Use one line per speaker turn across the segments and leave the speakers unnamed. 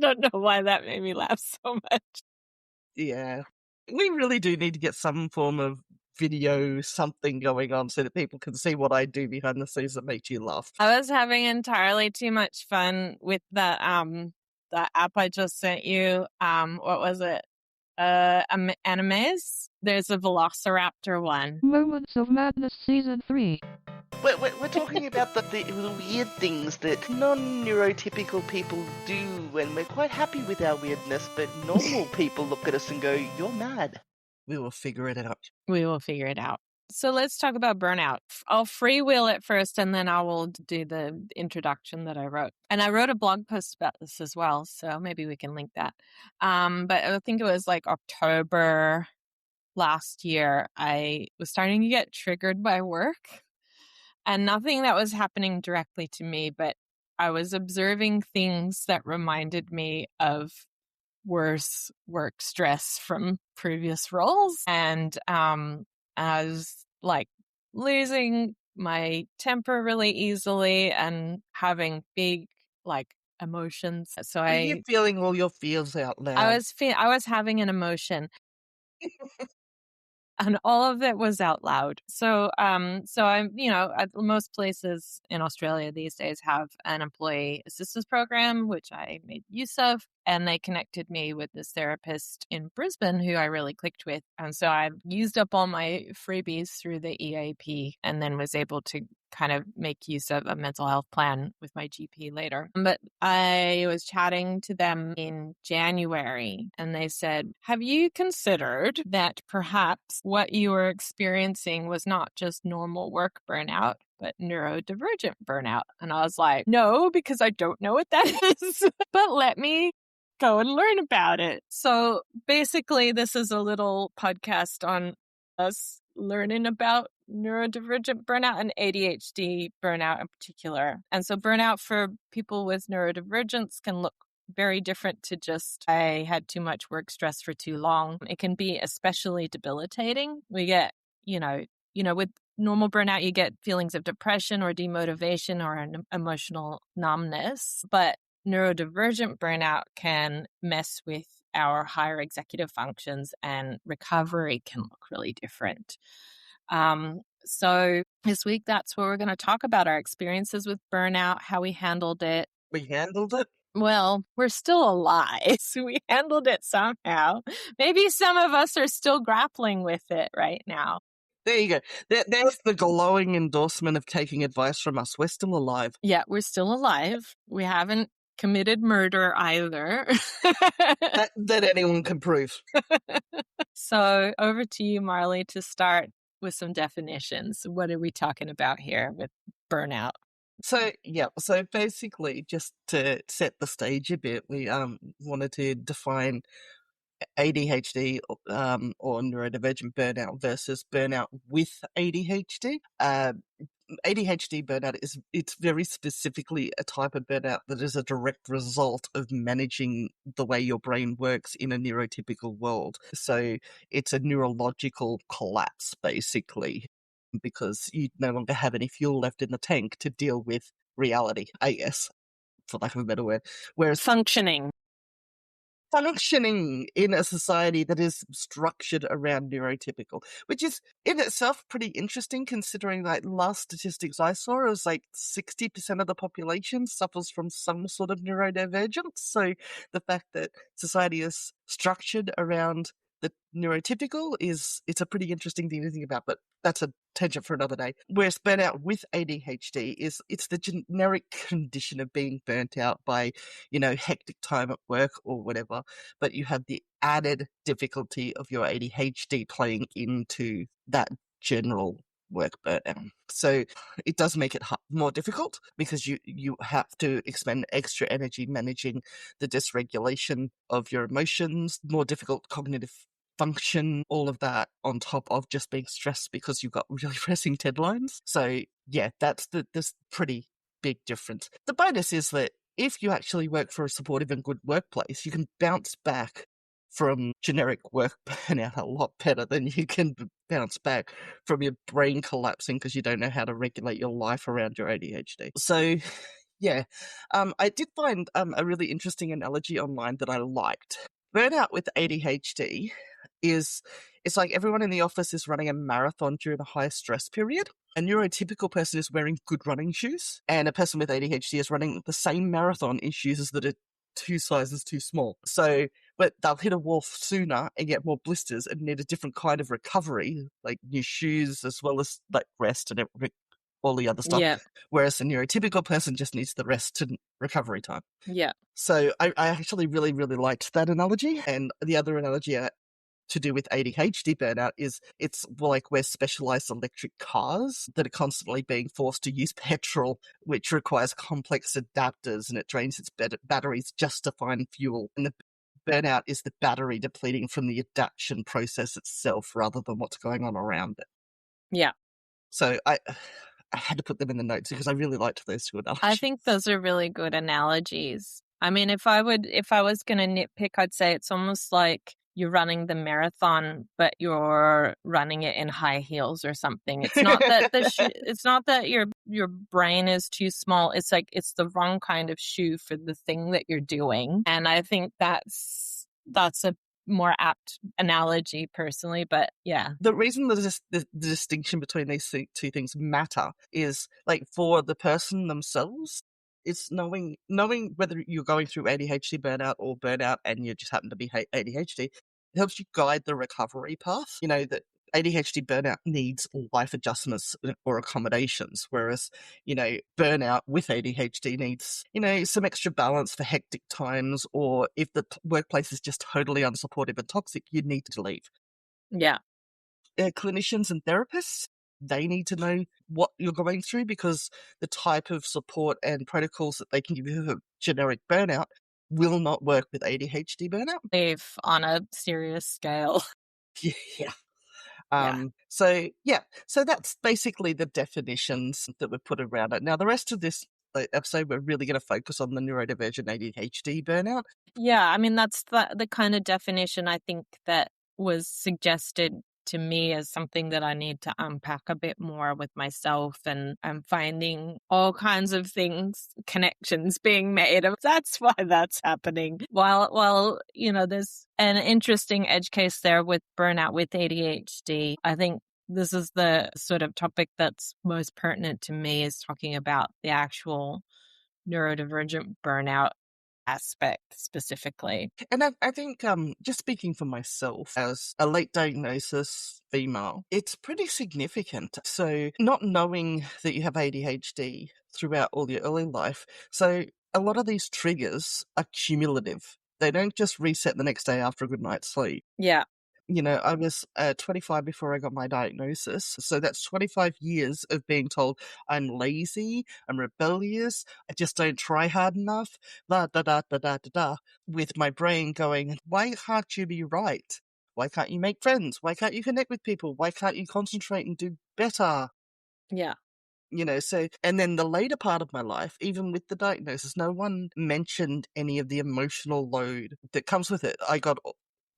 don't know why that made me laugh so much.
Yeah. We really do need to get some form of video, something going on so that people can see what I do behind the scenes that makes you laugh.
I was having entirely too much fun with the app I just sent you. What was it? Animes. There's a Velociraptor one.
Moments of Madness Season 3.
We're talking about the weird things that non-neurotypical people do, and we're quite happy with our weirdness, but normal people look at us and go, "You're mad." We will figure it out.
We will figure it out. So let's talk about burnout. I'll freewheel it first, and then I will do the introduction that I wrote. And I wrote a blog post about this as well, so maybe we can link that. But I think it was like October last year, I was starting to get triggered by work. And nothing that was happening directly to me, but I was observing things that reminded me of worse work stress from previous roles. And I was like losing my temper really easily and having big like emotions. So
You're feeling all your feels out loud.
I was having an emotion. And all of it was out loud. So I'm, most places in Australia these days have an employee assistance program, which I made use of. And they connected me with this therapist in Brisbane who I really clicked with. And so I used up all my freebies through the EAP and then was able to kind of make use of a mental health plan with my GP later. But I was chatting to them in January and they said, have you considered that perhaps what you were experiencing was not just normal work burnout, but neurodivergent burnout? And I was like, no, because I don't know what that is, but let me go and learn about it. So basically, this is a little podcast on us learning about neurodivergent burnout and ADHD burnout in particular. And so burnout for people with neurodivergence can look very different to just, I had too much work stress for too long. It can be especially debilitating. We get, with normal burnout, you get feelings of depression or demotivation or an emotional numbness. But neurodivergent burnout can mess with our higher executive functions and recovery can look really different. So this week, that's what we're going to talk about, our experiences with burnout, how we handled it.
We handled it?
Well, we're still alive, so we handled it somehow. Maybe some of us are still grappling with it right now.
There you go. There's the glowing endorsement of taking advice from us. We're still alive.
Yeah, we're still alive. We haven't committed murder either.
that anyone can prove.
So over to you, Marley, to start with some definitions. What are we talking about here with burnout?
So basically, just to set the stage a bit, we wanted to define ADHD or neurodivergent burnout versus burnout with ADHD. ADHD burnout it's very specifically a type of burnout that is a direct result of managing the way your brain works in a neurotypical world. So it's a neurological collapse, basically, because you no longer have any fuel left in the tank to deal with reality, I guess, for lack of a better word. Whereas functioning in a society that is structured around neurotypical, which is in itself pretty interesting considering like last statistics I saw, it was like 60% of the population suffers from some sort of neurodivergence. So the fact that society is structured around the neurotypical it's a pretty interesting thing to think about, but that's a tangent for another day. Whereas burnout with ADHD it's the generic condition of being burnt out by, hectic time at work or whatever, but you have the added difficulty of your ADHD playing into that general work burnout. So it does make it more difficult because you have to expend extra energy managing the dysregulation of your emotions, more difficult cognitive function, all of that on top of just being stressed because you've got really pressing deadlines. So yeah, that's this pretty big difference. The bonus is that if you actually work for a supportive and good workplace, you can bounce back from generic work burnout a lot better than you can bounce back from your brain collapsing because you don't know how to regulate your life around your ADHD. So Yeah. I did find a really interesting analogy online that I liked. Burnout with ADHD is it's like everyone in the office is running a marathon during a high stress period. A neurotypical person is wearing good running shoes, and a person with ADHD is running the same marathon in shoes that are 2 sizes too small. So, but they'll hit a wall sooner and get more blisters and need a different kind of recovery, like new shoes as well as like rest and all the other stuff.
Yeah.
Whereas a neurotypical person just needs the rest and recovery time.
Yeah.
So I actually really, really liked that analogy. And the other analogy to do with ADHD burnout is it's like we're specialized electric cars that are constantly being forced to use petrol, which requires complex adapters and it drains its batteries just to find fuel. And the burnout is the battery depleting from the adaptation process itself rather than what's going on around it.
Yeah.
So I had to put them in the notes because I really liked those two analogies.
I think those are really good analogies. I mean, if I was going to nitpick, I'd say it's almost like you're running the marathon, but you're running it in high heels or something. It's not that it's not that your brain is too small. It's like it's the wrong kind of shoe for the thing that you're doing. And I think that's a more apt analogy personally, but yeah.
The reason the distinction between these two things matter is like for the person themselves, it's knowing whether you're going through ADHD burnout and you just happen to be ADHD. It helps you guide the recovery path. You know, that ADHD burnout needs life adjustments or accommodations, whereas, you know, burnout with ADHD needs, you know, some extra balance for hectic times, or if the workplace is just totally unsupportive and toxic, you need to leave.
Yeah.
Clinicians and therapists, they need to know what you're going through because the type of support and protocols that they can give you for generic burnout will not work with ADHD burnout.
If on a serious scale.
Yeah. So that's basically the definitions that we've put around it. Now, the rest of this episode, we're really going to focus on the neurodivergent ADHD burnout.
Yeah, I mean, that's the kind of definition I think that was suggested to me as something that I need to unpack a bit more with myself, and I'm finding all kinds of things, connections being made. That's why that's happening. While you know, there's an interesting edge case there with burnout with ADHD, I think this is the sort of topic that's most pertinent to me, is talking about the actual neurodivergent burnout aspect specifically.
And I think, just speaking for myself as a late diagnosis female, it's pretty significant. So not knowing that you have ADHD throughout all your early life. So a lot of these triggers are cumulative. They don't just reset the next day after a good night's sleep.
Yeah.
You know, I was 25 before I got my diagnosis. So that's 25 years of being told I'm lazy, I'm rebellious, I just don't try hard enough, da da da da da da da, with my brain going, why can't you be right? Why can't you make friends? Why can't you connect with people? Why can't you concentrate and do better?
Yeah.
You know, so, and then the later part of my life, even with the diagnosis, no one mentioned any of the emotional load that comes with it. I got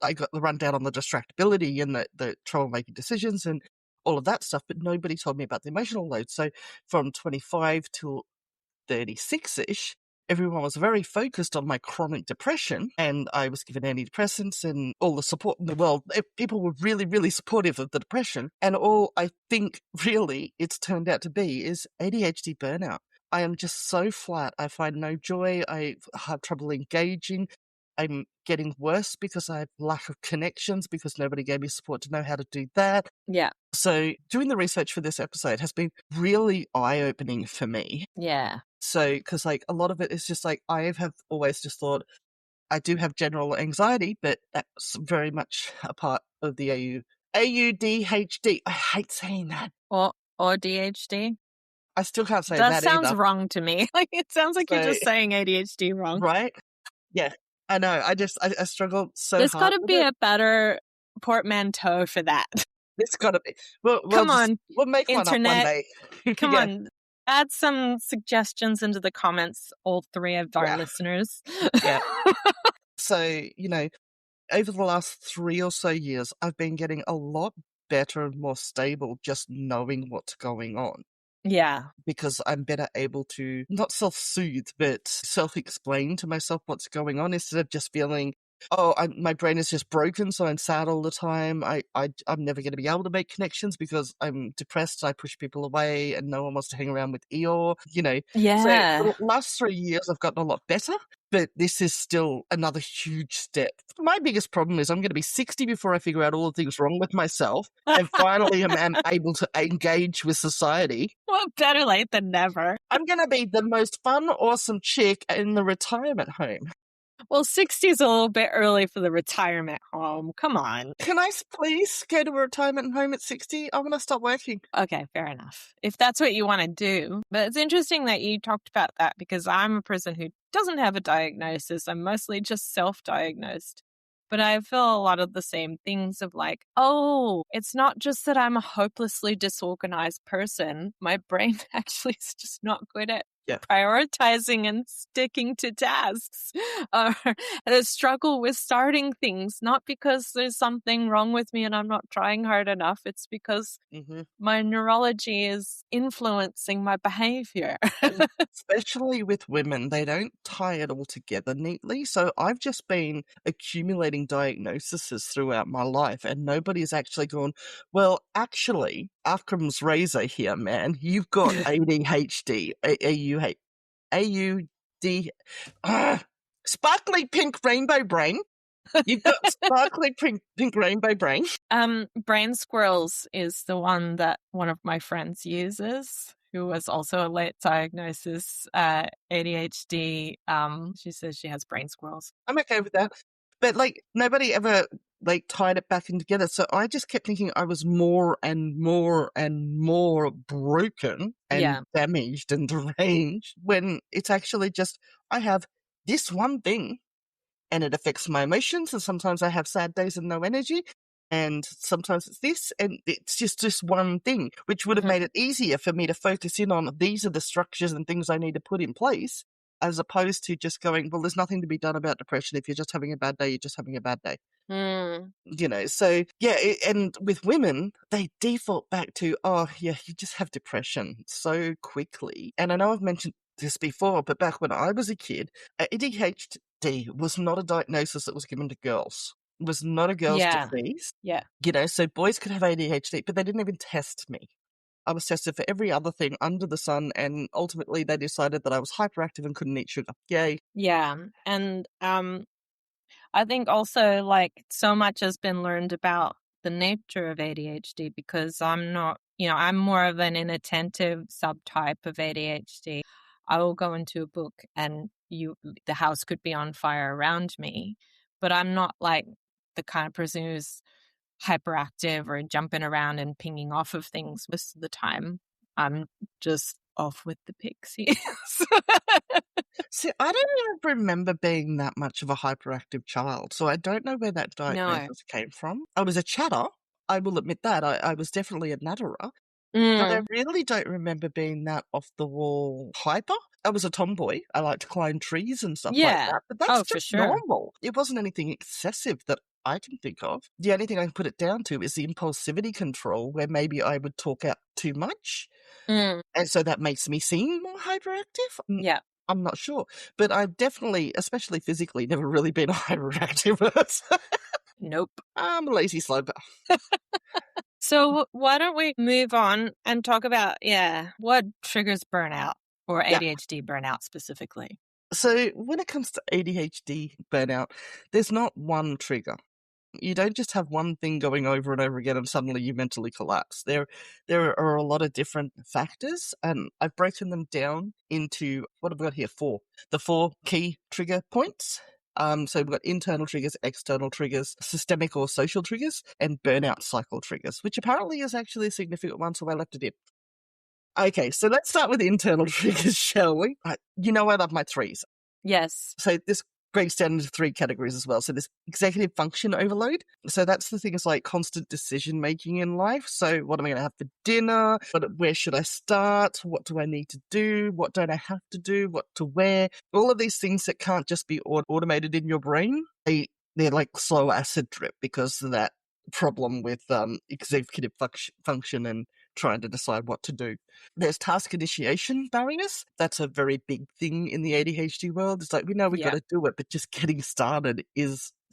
the rundown on the distractibility and the trouble making decisions and all of that stuff, but nobody told me about the emotional load. So from 25 till 36-ish, everyone was very focused on my chronic depression, and I was given antidepressants and all the support in the world. People were really, really supportive of the depression, and all I think really it's turned out to be is ADHD burnout. I am just so flat. I find no joy. I have trouble engaging. I'm getting worse because I have lack of connections because nobody gave me support to know how to do that.
Yeah.
So doing the research for this episode has been really eye-opening for me.
Yeah.
So, because like a lot of it is just like, I have always just thought I do have general anxiety, but that's very much a part of the AUDHD. I hate saying that.
Or DHD.
I still can't say that
That sounds
either.
wrong to me. Like, it sounds like you're just saying ADHD wrong.
Right? Yeah, I know. I struggle so
There's
hard.
got to be a better portmanteau for that.
There's got to be. We'll make
internet.
one up one day.
Come on. Add some suggestions into the comments, all three of our listeners.
Yeah. So, you know, over the last 3 or so years, I've been getting a lot better and more stable just knowing what's going on.
Yeah.
because I'm better able to not self-soothe, but self-explain to myself what's going on instead of just feeling, oh, my brain is just broken, so I'm sad all the time. I'm never going to be able to make connections because I'm depressed. I push people away and no one wants to hang around with Eeyore, So
Yeah.
the last 3 years I've gotten a lot better, but this is still another huge step. My biggest problem is I'm going to be 60 before I figure out all the things wrong with myself and finally am able to engage with society.
Well, better late than never.
I'm going to be the most fun, awesome chick in the retirement home.
Well, 60 is a little bit early for the retirement home. Come on.
Can I please go to a retirement home at 60? I'm going to stop working.
Okay, fair enough. If that's what you want to do. But it's interesting that you talked about that because I'm a person who doesn't have a diagnosis. I'm mostly just self-diagnosed. But I feel a lot of the same things of like, oh, it's not just that I'm a hopelessly disorganized person. My brain actually is just not good at prioritizing and sticking to tasks. Or a struggle with starting things, not because there's something wrong with me and I'm not trying hard enough. It's because my neurology is influencing my behavior.
Especially with women, they don't tie it all together neatly. So I've just been accumulating diagnoses throughout my life and nobody's actually gone, well, actually, Akram's razor here, man, you've got ADHD, AUD, sparkly pink rainbow brain. You've got sparkly pink rainbow brain.
Brain squirrels is the one that one of my friends uses, who was also a late diagnosis, ADHD. She says she has brain squirrels.
I'm okay with that. But, nobody ever, tied it back in together. So I just kept thinking I was more and more and more broken and damaged and deranged when it's actually just, I have this one thing and it affects my emotions. And sometimes I have sad days and no energy. And sometimes it's this, and it's just this one thing, which would have made it easier for me to focus in on these are the structures and things I need to put in place, as opposed to just going, well, there's nothing to be done about depression. If you're just having a bad day, you're just having a bad day. So, and with women, they default back to, oh, yeah, you just have depression so quickly. And I know I've mentioned this before, but back when I was a kid, ADHD was not a diagnosis that was given to girls. It was not a girl's disease.
Yeah.
So boys could have ADHD, but they didn't even test me. I was tested for every other thing under the sun, and ultimately they decided that I was hyperactive and couldn't eat sugar. Yay.
Yeah. And I think also so much has been learned about the nature of ADHD because I'm not, I'm more of an inattentive subtype of ADHD. I will go into a book and the house could be on fire around me, but I'm not the kind of person who's hyperactive or jumping around and pinging off of things most of the time. I'm just off with the pixies.
See, I don't even remember being that much of a hyperactive child, so I don't know where that diagnosis came from. I was a chatter. I will admit that. I was definitely a natterer. But I really don't remember being that off-the-wall hyper. I was a tomboy. I liked to climb trees and stuff like that. But that's just normal. It wasn't anything excessive that I can think of. The only thing I can put it down to is the impulsivity control, where maybe I would talk out too much. And so that makes me seem more hyperactive.
Yeah.
I'm not sure. But I've definitely, especially physically, never really been a hyperactive person.
Nope.
I'm a lazy sloper.
So why don't we move on and talk about, what triggers burnout or ADHD burnout specifically?
So when it comes to ADHD burnout, there's not one trigger. You don't just have one thing going over and over again and suddenly you mentally collapse. There are a lot of different factors, and I've broken them down into what I've got here, the 4 key trigger points. So we've got internal triggers, external triggers, systemic or social triggers, and burnout cycle triggers, which apparently is actually a significant one, so I left it in. Okay, so let's start with internal triggers, shall we? I love my 3s.
Yes.
So this breaks down into 3 categories as well. So there's executive function overload. So that's the things like constant decision making in life. So what am I going to have for dinner? Where should I start? What do I need to do? What don't I have to do? What to wear? All of these things that can't just be automated in your brain. They're like slow acid drip because of that problem with executive function and trying to decide what to do. There's task initiation barriers. That's a very big thing in the ADHD world. It's like, we know we've got to do it, but just getting started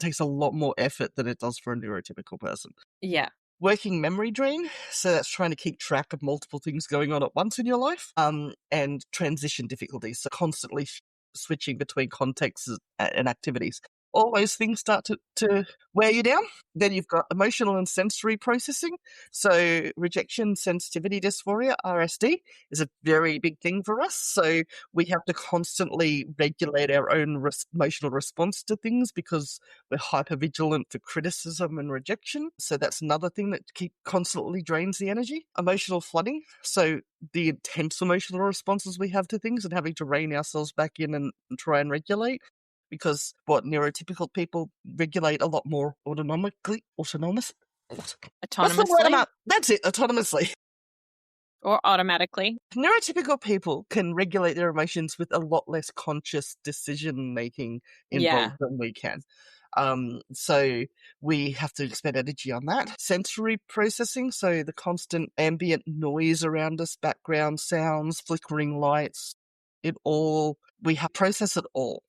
takes a lot more effort than it does for a neurotypical person.
Yeah.
Working memory drain. So that's trying to keep track of multiple things going on at once in your life. And transition difficulties. So constantly switching between contexts and activities. All those things start to wear you down. Then you've got emotional and sensory processing. So rejection sensitivity dysphoria, RSD, is a very big thing for us. So we have to constantly regulate our own emotional response to things because we're hypervigilant for criticism and rejection. So that's another thing that constantly drains the energy. Emotional flooding. So the intense emotional responses we have to things and having to rein ourselves back in and try and regulate. Because neurotypical people regulate a lot more autonomously. What's the word I'm at? That's it, autonomously.
Or automatically.
Neurotypical people can regulate their emotions with a lot less conscious decision-making involved than we can. So we have to expend energy on that. Sensory processing, so the constant ambient noise around us, background sounds, flickering lights, we have to process it all.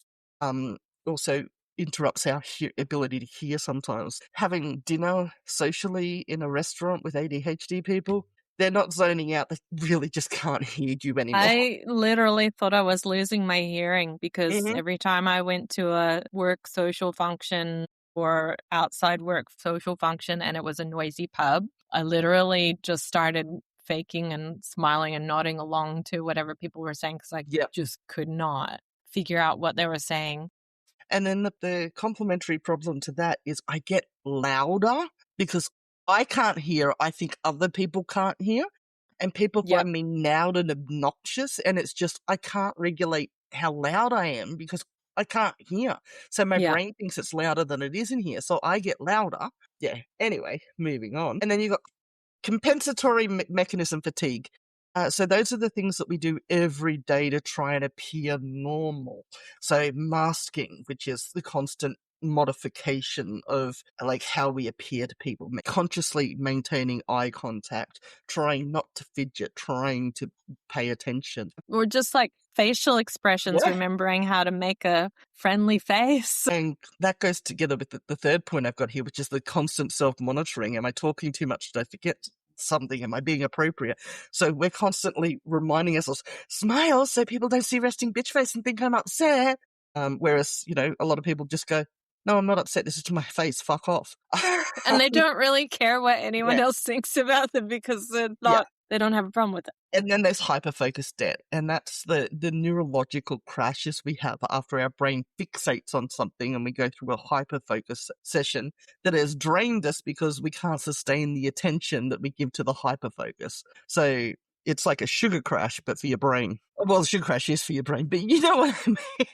Also interrupts our ability to hear sometimes. Having dinner socially in a restaurant with ADHD people, they're not zoning out. They really just can't hear you anymore.
I literally thought I was losing my hearing because every time I went to a work social function or outside work social function and it was a noisy pub, I literally just started faking and smiling and nodding along to whatever people were saying because I just could not figure out what they were saying.
And then the complementary problem to that is I get louder because I can't hear. I think other people can't hear. And people find me loud and obnoxious. And it's just, I can't regulate how loud I am because I can't hear. So my brain thinks it's louder than it is in here. So I get louder. Yeah. Anyway, moving on. And then you've got compensatory mechanism fatigue. So those are the things that we do every day to try and appear normal. So masking, which is the constant modification of like how we appear to people, consciously maintaining eye contact, trying not to fidget, trying to pay attention.
Or just like facial expressions, remembering how to make a friendly face.
And that goes together with the third point I've got here, which is the constant self-monitoring. Am I talking too much? Did I forget something? Am I being appropriate? So we're constantly reminding ourselves, smile so people don't see resting bitch face and think I'm upset. Whereas, a lot of people just go, no, I'm not upset. This is to my face. Fuck off.
And they don't really care what anyone else thinks about them because they don't have a problem with it.
And then there's hyperfocus debt. And that's the neurological crashes we have after our brain fixates on something and we go through a hyperfocus session that has drained us because we can't sustain the attention that we give to the hyperfocus. So it's like a sugar crash, but for your brain. Well, the sugar crash is for your brain, but you know what I mean.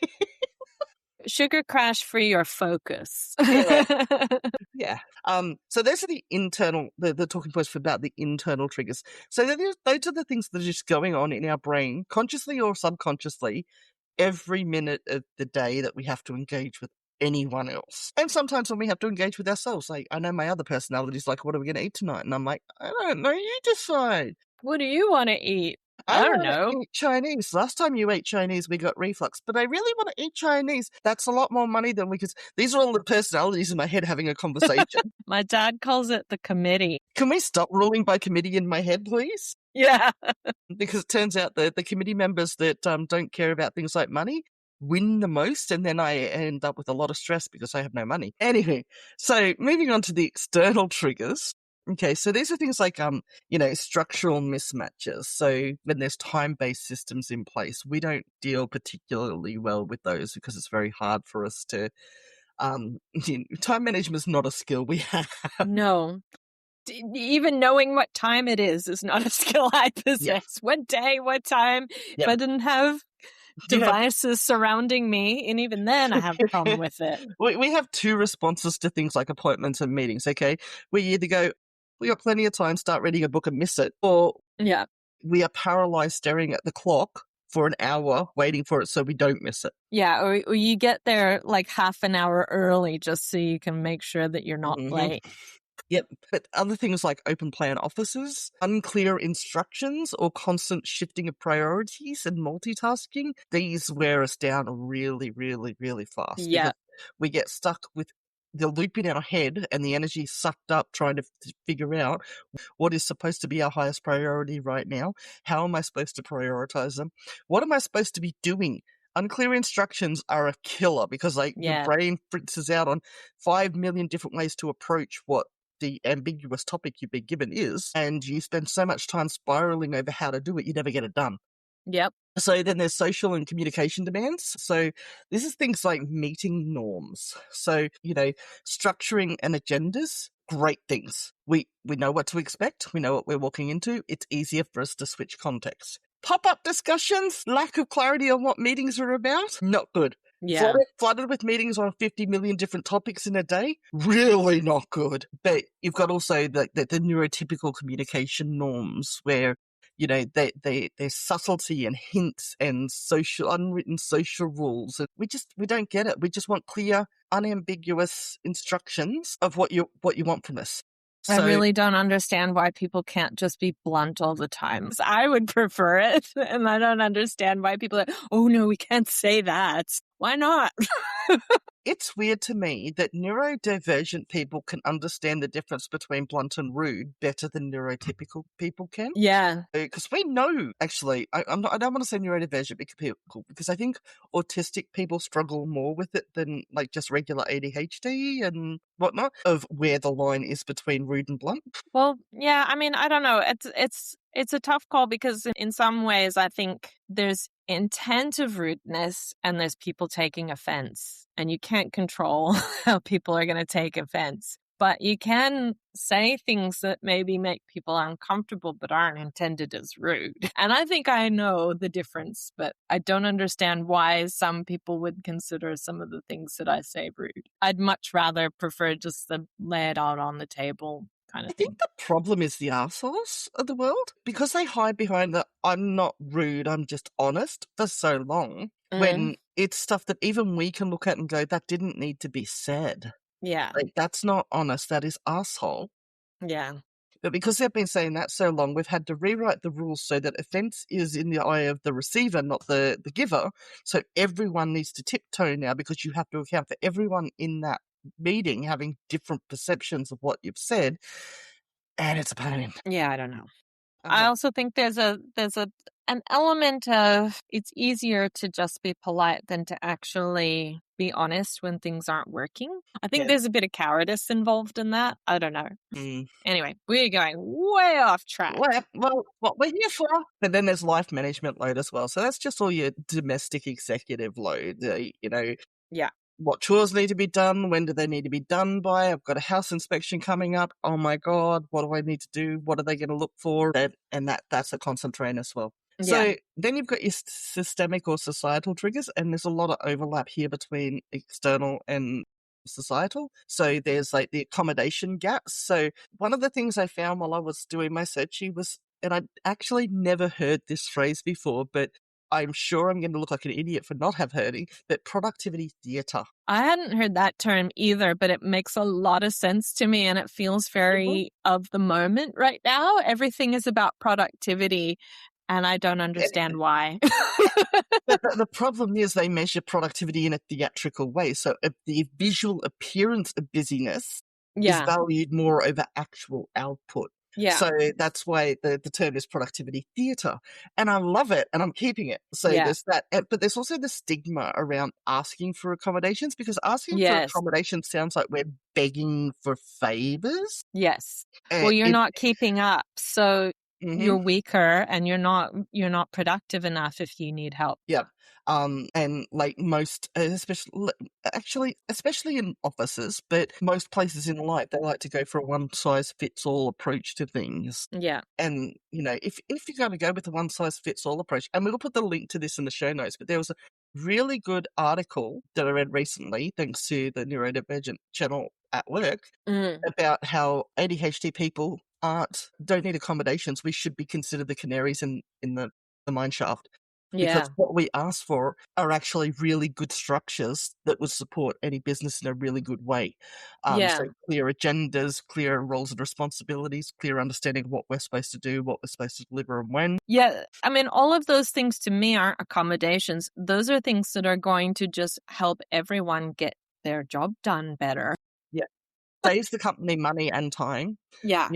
Sugar crash for your focus.
Yeah. So those are the internal, the talking points about the internal triggers. So those are the things that are just going on in our brain, consciously or subconsciously, every minute of the day that we have to engage with anyone else. And sometimes when we have to engage with ourselves, like I know my other personality is like, what are we going to eat tonight? And I'm like, I don't know, you decide.
What do you want to eat? I don't know.
Eat Chinese. Last time you ate Chinese, we got reflux, but I really want to eat Chinese. That's a lot more money than we could. These are all the personalities in my head having a conversation.
My dad calls it the committee.
Can we stop ruling by committee in my head, please?
Yeah.
Because it turns out that the committee members that don't care about things like money win the most, and then I end up with a lot of stress because I have no money. Anyway, so moving on to the external triggers. Okay, so these are things like, structural mismatches. So when there's time-based systems in place, we don't deal particularly well with those because it's very hard for us to, time management is not a skill we have.
No. Even knowing what time it is not a skill I possess.
Yeah.
What day, what time. If I didn't have devices surrounding me, and even then I have a problem with it.
We have two responses to things like appointments and meetings, okay? We either go, we got plenty of time, start reading a book and miss it, or we are paralyzed staring at the clock for an hour waiting for it so we don't miss it.
Yeah, or you get there like half an hour early just so you can make sure that you're not late.
Yep. But other things like open plan offices, unclear instructions, or constant shifting of priorities and multitasking, these wear us down really, really, really fast
Yeah.
because we get stuck with the loop in our head and the energy sucked up trying to figure out what is supposed to be our highest priority right now. How am I supposed to prioritize them? What am I supposed to be doing? Unclear instructions are a killer because your
Yeah.
brain fritzes out on 5 million different ways to approach what the ambiguous topic you've been given is, and you spend so much time spiraling over how to do it, you never get it done.
Yep.
So then there's social and communication demands. So this is things like meeting norms. So, structuring and agendas, great things. We know what to expect. We know what we're walking into. It's easier for us to switch context. Pop-up discussions, lack of clarity on what meetings are about, not good.
Yeah.
Flooded with meetings on 50 million different topics in a day, really not good. But you've got also the neurotypical communication norms where there's subtlety and hints and unwritten social rules. And we don't get it. We just want clear, unambiguous instructions of what you want from us.
I
So
really don't understand why people can't just be blunt all the time. I would prefer it, and I don't understand why people are, oh no, we can't say that. Why not?
it's weird to me that neurodivergent people can understand the difference between blunt and rude better than neurotypical people can.
Yeah.
Because we know, actually, I don't want to say neurodivergent people because I think autistic people struggle more with it than just regular ADHD and whatnot, of where the line is between rude and blunt.
Well, yeah, I mean, I don't know. It's a tough call because in some ways I think there's intent of rudeness and there's people taking offense, and you can't control how people are going to take offense. But you can say things that maybe make people uncomfortable but aren't intended as rude. And I think I know the difference, but I don't understand why some people would consider some of the things that I say rude. I'd much rather prefer just to lay it out on the table kind of
I
thing.
think the problem is the arseholes of the world because they hide behind the I'm not rude, I'm just honest for so long when it's stuff that even we can look at and go, that didn't need to be said.
Yeah.
That's not honest, that is arsehole.
Yeah.
But because they've been saying that so long, we've had to rewrite the rules so that offence is in the eye of the receiver, not the giver. So everyone needs to tiptoe now because you have to account for everyone in that meeting having different perceptions of what you've said. And it's a pain.
Yeah, I don't know. I also think there's an element of it's easier to just be polite than to actually be honest when things aren't working. I think there's a bit of cowardice involved in that. I don't know. Anyway, we're going way off track.
Well, what we're here for. But then there's life management load as well. So that's just all your domestic executive load,
Yeah.
What chores need to be done? When do they need to be done by? I've got a house inspection coming up. Oh my God, what do I need to do? What are they going to look for? That's a constant drain as well.
Yeah.
So then you've got your systemic or societal triggers, and there's a lot of overlap here between external and societal. So there's the accommodation gaps. So one of the things I found while I was doing my searching was, and I'd actually never heard this phrase before, but I'm sure I'm going to look like an idiot for not have heard it, but productivity theatre.
I hadn't heard that term either, but it makes a lot of sense to me and it feels very of the moment right now. Everything is about productivity and I don't understand why.
The problem is they measure productivity in a theatrical way. So the visual appearance of busyness is valued more over actual output.
Yeah.
So that's why the term is productivity theatre. And I love it and I'm keeping it. So there's that. But there's also the stigma around asking for accommodations because asking for accommodations sounds like we're begging for favors.
Yes. Well, you're not keeping up. So you're weaker and you're not productive enough if you need help.
Yeah. And most, especially in offices, but most places in life, they like to go for a one-size-fits-all approach to things.
Yeah.
And, if you're going to go with a one-size-fits-all approach, and we'll put the link to this in the show notes, but there was a really good article that I read recently, thanks to the Neurodivergent channel at work, about how ADHD people don't need accommodations. We should be considered the canaries in the mine shaft. Because
Yeah.
what we ask for are actually really good structures that would support any business in a really good way.
Yeah.
So clear agendas, clear roles and responsibilities, clear understanding of what we're supposed to do, what we're supposed to deliver and when.
Yeah. I mean, all of those things to me aren't accommodations. Those are things that are going to just help everyone get their job done better.
Yeah. Saves the company money and time.
Yeah.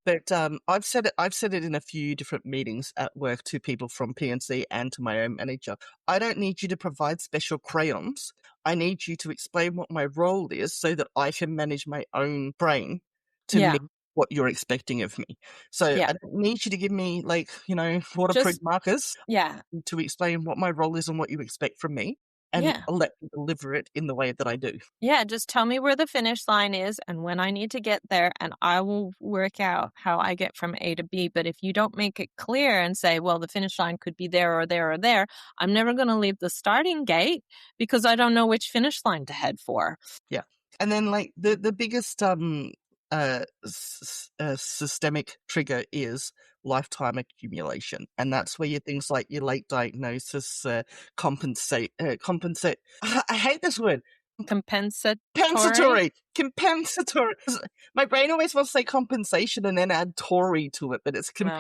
But I've said it in a few different meetings at work to people from PNC and to my own manager. I don't need you to provide special crayons. I need you to explain what my role is so that I can manage my own brain to
Yeah.
meet what you're expecting of me. So
Yeah.
I don't need you to give me waterproof
Just,
markers
yeah.
to explain what my role is and what you expect from me. And
Yeah.
I'll let me deliver it in the way that I do.
Yeah. Just tell me where the finish line is and when I need to get there, and I will work out how I get from A to B. But if you don't make it clear and say, well, the finish line could be there or there or there, I'm never going to leave the starting gate because I don't know which finish line to head for.
Yeah. And then like the biggest systemic trigger is lifetime accumulation, and that's where your things like your late diagnosis, compensate. I hate this word.
Compensatory.
Compensatory. My brain always wants to say compensation and then add tory to it, but it's
Well,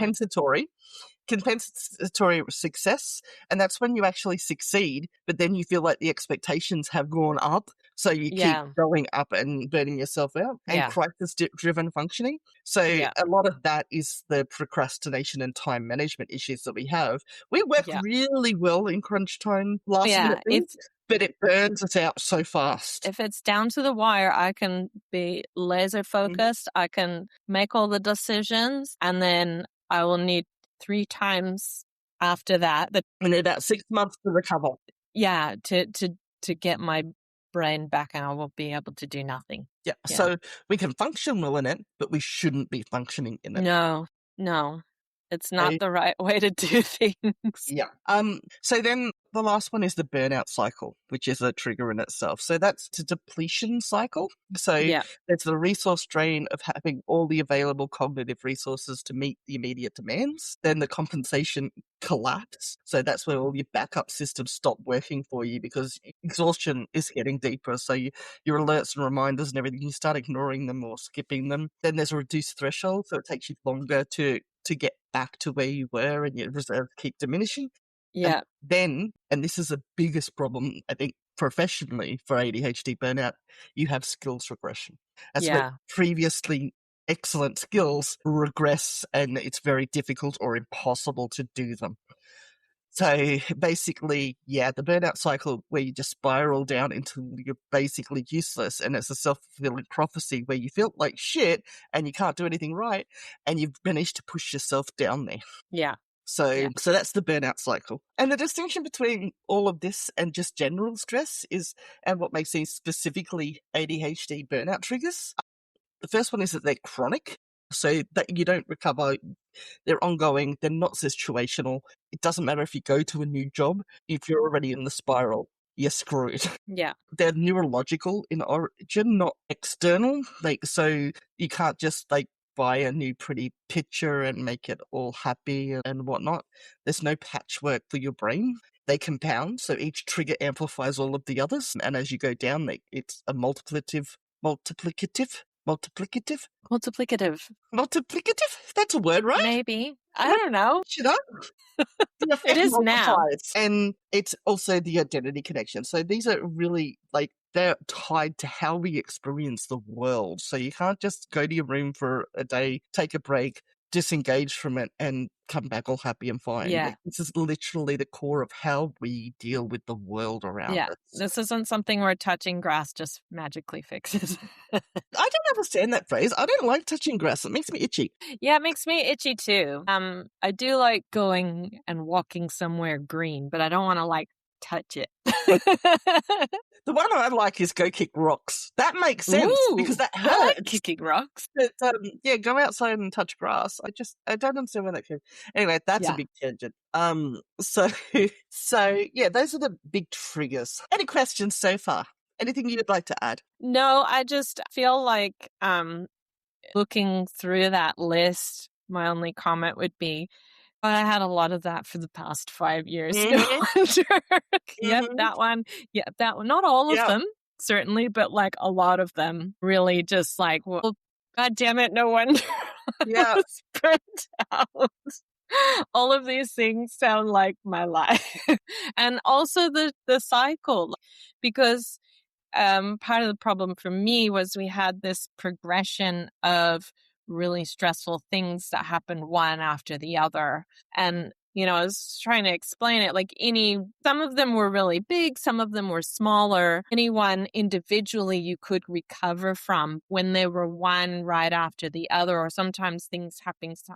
compensatory success, and that's when you actually succeed, but then you feel like the expectations have gone up, so you keep
yeah.
going up and burning yourself out. And
Yeah.
crisis-driven functioning. So
Yeah.
a lot of that is the procrastination and time management issues that we have. We work
Yeah.
really well in crunch time, last
Yeah.
minute things, but it burns us out so fast.
If it's down to the wire, I can be laser focused. I can make all the decisions, and then I will need 3 times after that.
And about 6 months to recover.
Yeah, to get my brain back, and I will be able to do nothing.
Yeah.
Yeah.
So we can function well in it, but we shouldn't be functioning in it.
No, it's not
Okay.
the right way to do things.
Yeah. So then the last one is the burnout cycle, which is a trigger in itself. So that's the depletion cycle. So
Yeah,
it's the resource drain of having all the available cognitive resources to meet the immediate demands. Then the compensation collapse. So that's where all your backup systems stop working for you because exhaustion is getting deeper. So your alerts and reminders and everything, you start ignoring them or skipping them. Then there's a reduced threshold, so it takes you longer to get back to where you were, and your reserves keep diminishing. And
yeah,
then, and this is the biggest problem, I think, professionally for ADHD burnout, you have skills regression. That's where
yeah,
previously excellent skills regress, and it's very difficult or impossible to do them. So basically, yeah, the burnout cycle where you just spiral down until you're basically useless, and it's a self-fulfilling prophecy where you feel like shit and you can't do anything right, and you've managed to push yourself down there.
yeah,
So that's the burnout cycle. And the distinction between all of this and just general stress is, and what makes these specifically ADHD burnout triggers, the first one is that they're chronic, so that you don't recover. They're ongoing. They're not situational. It doesn't matter if you go to a new job. If you're already in the spiral, you're screwed.
yeah,
They're neurological in origin, not external. So you can't just buy a new pretty picture and make it all happy and whatnot. There's no patchwork for your brain. They compound, so each trigger amplifies all of the others. And as you go down, it's a multiplicative. That's a word, right?
maybe. I don't know.
Should I? The effect
It is now.
multiplies. And it's also the identity connection. So these are really they're tied to how we experience the world. So you can't just go to your room for a day, take a break, disengage from it, and come back all happy and fine.
Yeah.
This is literally the core of how we deal with the world around us.
This isn't something where touching grass just magically fixes.
I don't understand that phrase. I don't like touching grass. It makes me itchy.
Yeah, it makes me itchy too. I do like going and walking somewhere green, but I don't want to touch it.
The one I like is go kick rocks. That makes sense because that hurts.
I like kicking rocks.
But, go outside and touch grass. I don't understand where that came. Anyway, that's a big tangent. So yeah, those are the big triggers. Any questions so far? Anything you'd like to add?
No, I just feel like looking through that list, my only comment would be I had a lot of that for the past 5 years. No
Mhm,
wonder. Yep,
mhm.
that one. Yep, that one. Not all of
Yeah,
them, certainly, but like a lot of them really just like, well, God damn it, no wonder I
yeah.
was burnt out. All of these things sound like my life. And also the cycle, because part of the problem for me was we had this progression of really stressful things that happened one after the other. And, I was trying to explain it like some of them were really big, some of them were smaller. Any one individually you could recover from. When there were one right after the other, or sometimes things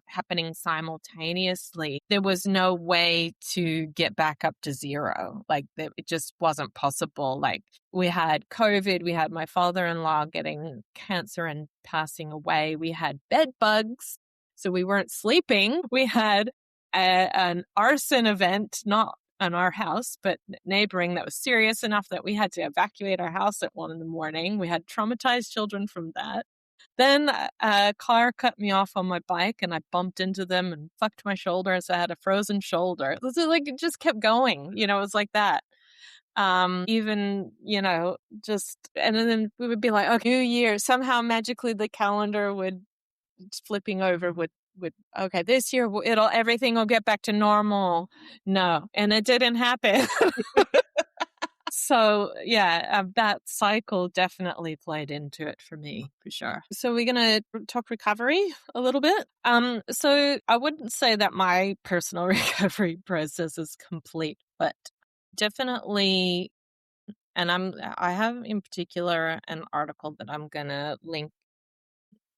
happening simultaneously, there was no way to get back up to zero. Like it just wasn't possible. Like we had COVID, we had my father-in-law getting cancer and passing away. We had bed bugs, so we weren't sleeping. We had an arson event, not on our house, but neighboring, that was serious enough that we had to evacuate our house at 1 a.m. We had traumatized children from that. Then a car cut me off on my bike and I bumped into them and fucked my shoulder, so I had a frozen shoulder. It was like, it just kept going. It was like that. Even, just, and then we would be like, okay, New Year, somehow magically the calendar would flipping over would okay, this year everything will get back to normal. No, and it didn't happen. So yeah, that cycle definitely played into it for me, for sure. So we're gonna talk recovery a little bit. So I wouldn't say that my personal recovery process is complete, but definitely, and I have in particular an article that I'm gonna link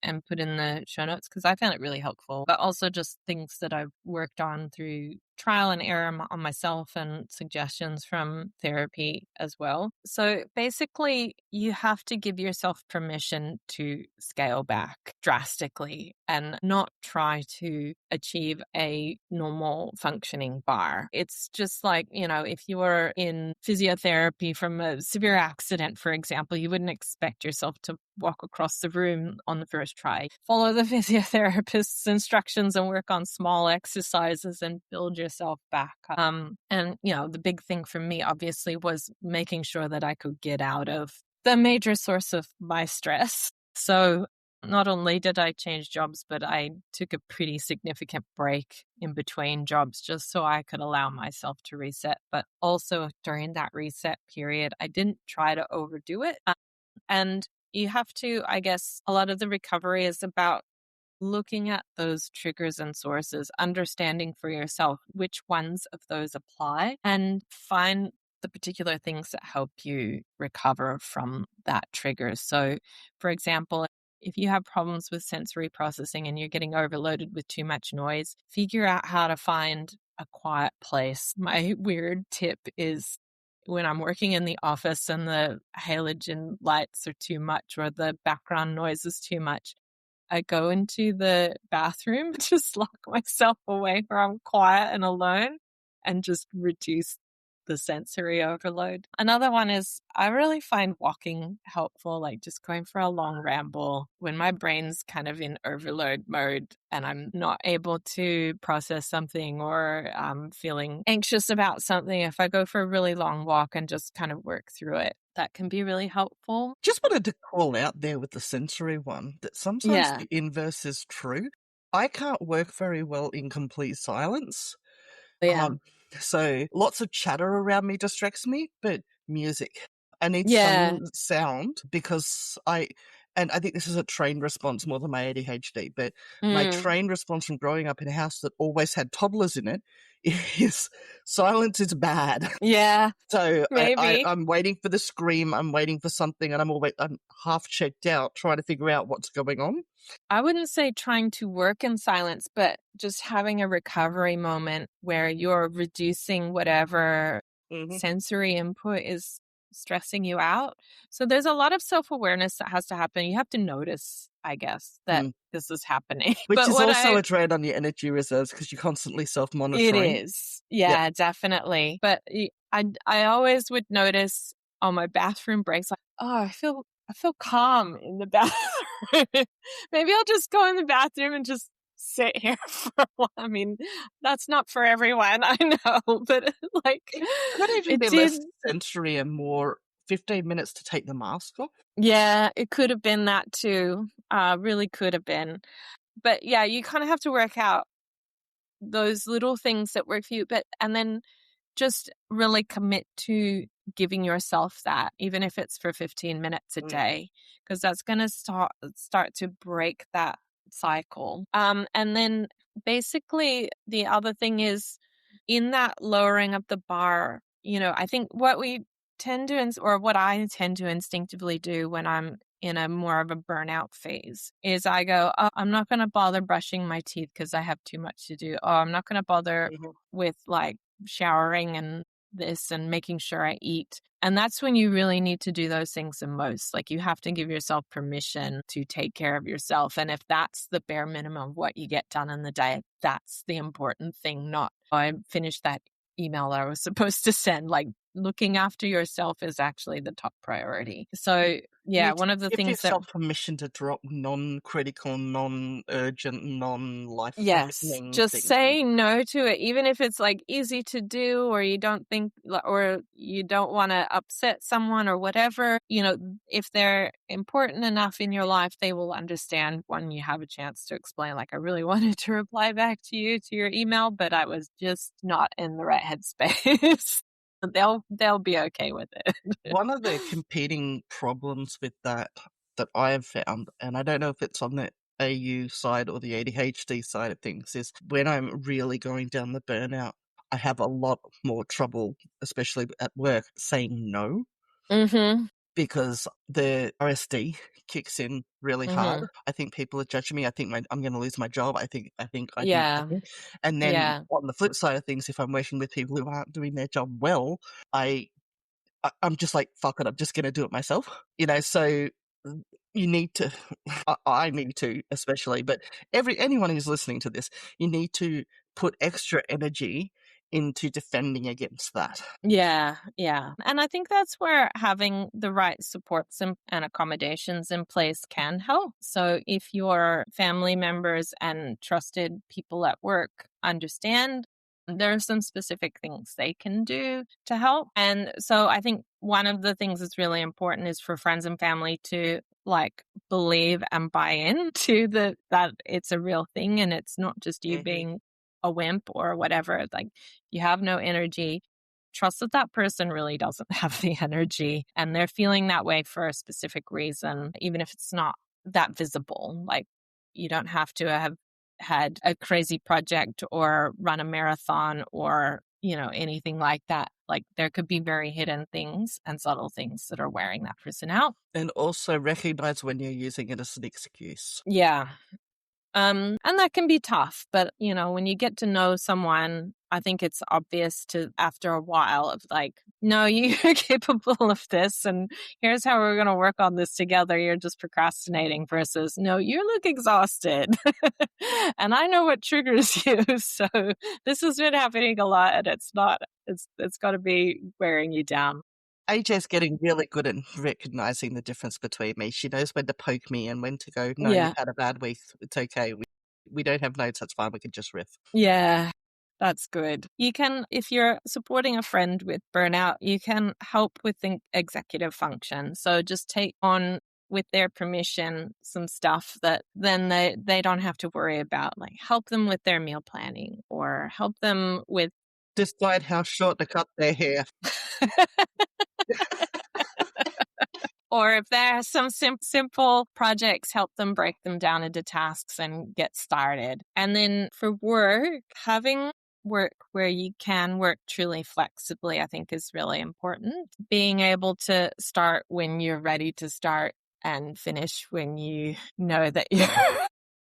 and put in the show notes because I found it really helpful, but also just things that I've worked on through trial and error on myself and suggestions from therapy as well. So basically, you have to give yourself permission to scale back drastically and not try to achieve a normal functioning bar. It's just like, if you were in physiotherapy from a severe accident, for example, you wouldn't expect yourself to walk across the room on the first try. Follow the physiotherapist's instructions and work on small exercises and build yourself back up. And, the big thing for me, obviously, was making sure that I could get out of the major source of my stress. So not only did I change jobs, but I took a pretty significant break in between jobs just so I could allow myself to reset. But also during that reset period, I didn't try to overdo it. And you have to, I guess, a lot of the recovery is about looking at those triggers and sources, understanding for yourself which ones of those apply, and find the particular things that help you recover from that trigger. So, for example, if you have problems with sensory processing and you're getting overloaded with too much noise, figure out how to find a quiet place. My weird tip is when I'm working in the office and the halogen lights are too much or the background noise is too much, I go into the bathroom, just lock myself away where I'm quiet and alone and just reduce the sensory overload. Another one is I really find walking helpful, like just going for a long ramble when my brain's kind of in overload mode and I'm not able to process something or I'm feeling anxious about something. If I go for a really long walk and just kind of work through it, that can be really helpful.
Just wanted to call out there with the sensory one that sometimes
Yeah.
the inverse is true. I can't work very well in complete silence.
Yeah.
So lots of chatter around me distracts me, but music. I need
Yeah.
some sound because I think this is a trained response more than my ADHD, but my
Mm.
trained response from growing up in a house that always had toddlers in it is silence is bad.
Yeah.
So
Maybe.
I'm waiting for the scream, I'm waiting for something, and I'm half checked out trying to figure out what's going on.
I wouldn't say trying to work in silence, but just having a recovery moment where you're reducing whatever
Mhm.
sensory input is stressing you out. So there's a lot of self-awareness that has to happen. You have to notice, I guess, that this is happening.
Which
But
is also a drain on your energy reserves because you're constantly
it
self-monitoring.
is.
Yep.
Yeah, definitely. But I always would notice on my bathroom breaks, like, oh, I feel calm in the bathroom. Maybe I'll just go in the bathroom and just sit here for a while. I mean, that's not for everyone, I know, but like
It could even
it
be
did.
less sensory and more 15 minutes to take the mask off.
Yeah, it could have been that too. Really could have been. But yeah, you kind of have to work out those little things that work for you, and then just really commit to giving yourself that, even if it's for 15 minutes a day, because that's going to start to break that cycle. And then basically the other thing is in that lowering of the bar, I think what we tend to, or what I tend to instinctively do when I'm in a more of a burnout phase is I go, oh, I'm not going to bother brushing my teeth because I have too much to do. Oh, I'm not going to bother with like showering and this and making sure I eat. And that's when you really need to do those things the most. Like you have to give yourself permission to take care of yourself. And if that's the bare minimum of what you get done in the day, that's the important thing, not I finished that email that I was supposed to send. Like looking after yourself is actually the top priority. So yeah,
You
one of the
give
things that
yourself permission to drop non-critical, non-urgent, non-life
yes,
threatening
just
things.
say no to it, even if it's like easy to do, or you don't think, or you don't want to upset someone or whatever. If they're important enough in your life, they will understand when you have a chance to explain. Like, I really wanted to reply back to your email, but I was just not in the right headspace. They'll be okay with it.
One of the competing problems with that I have found, and I don't know if it's on the AU side or the ADHD side of things, is when I'm really going down the burnout, I have a lot more trouble, especially at work, saying no.
Mm-hmm.
Because the RSD kicks in really hard.
Mm-hmm.
I think people are judging me. I think I'm going to lose my job. I think.
Yeah.
And then
Yeah.
on the flip side of things, if I'm working with people who aren't doing their job well, I'm just like, fuck it, I'm just going to do it myself. So you need to, I need to especially, but anyone who's listening to this, you need to put extra energy into defending against that.
Yeah, yeah. And I think that's where having the right supports and accommodations in place can help. So if your family members and trusted people at work understand, there are some specific things they can do to help. And so I think one of the things that's really important is for friends and family to believe and buy into that it's a real thing and it's not just you being a wimp or whatever. Like, you have no energy, trust that person really doesn't have the energy and they're feeling that way for a specific reason, even if it's not that visible. Like, you don't have to have had a crazy project or run a marathon or, anything like that. Like, there could be very hidden things and subtle things that are wearing that person out.
And also recognize when you're using it as an excuse.
Yeah. And that can be tough, but when you get to know someone, I think it's obvious after a while of like, no, you're capable of this and here's how we're going to work on this together. You're just procrastinating versus, no, you look exhausted and I know what triggers you. So this has been happening a lot and it's got to be wearing you down.
AJ's getting really good at recognizing the difference between me. She knows when to poke me and when to go, no,
Yeah.
you've had a bad week. It's okay. We don't have notes. That's fine. We can just riff.
Yeah, that's good. You can, if you're supporting a friend with burnout, you can help with the executive function. So just take on, with their permission, some stuff that then they don't have to worry about. Like, help them with their meal planning or help them with
Decide how short to cut their hair.
or if there are some simple projects, help them break them down into tasks and get started. And then for work, having work where you can work truly flexibly, I think is really important. Being able to start when you're ready to start and finish when you know that you're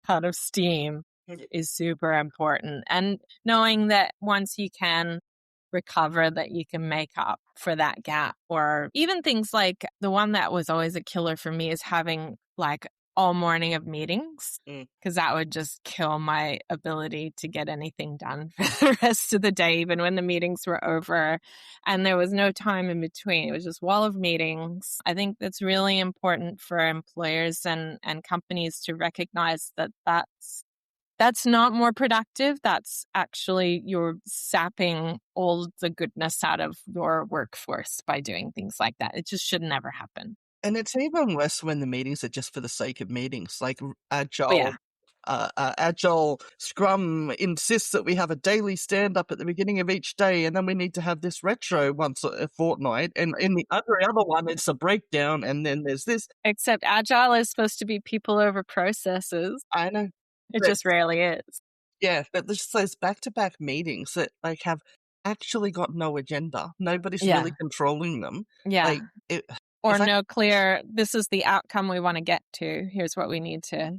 out of steam is super important. And knowing that once you can recover, that you can make up for that gap. Or even things like, the one that was always a killer for me is having like all morning of meetings, because that would just kill my ability to get anything done for the rest of the day, even when the meetings were over and there was no time in between. It was just wall of meetings. I think that's really important for employers and companies to recognize that That's not more productive. That's actually you're sapping all the goodness out of your workforce by doing things like that. It just should never happen.
And it's even worse when the meetings are just for the sake of meetings, like
Oh, yeah.
Agile Scrum insists that we have a daily stand-up at the beginning of each day, and then we need to have this retro once a fortnight, and in the other one, it's a breakdown, and then there's this.
Except Agile is supposed to be people over processes.
I know.
It just rarely is.
Yeah, but there's those back-to-back meetings that like have actually got no agenda. Nobody's
Yeah.
really controlling them.
Yeah.
Like
or no clear, this is the outcome we want to get to. Here's what we need to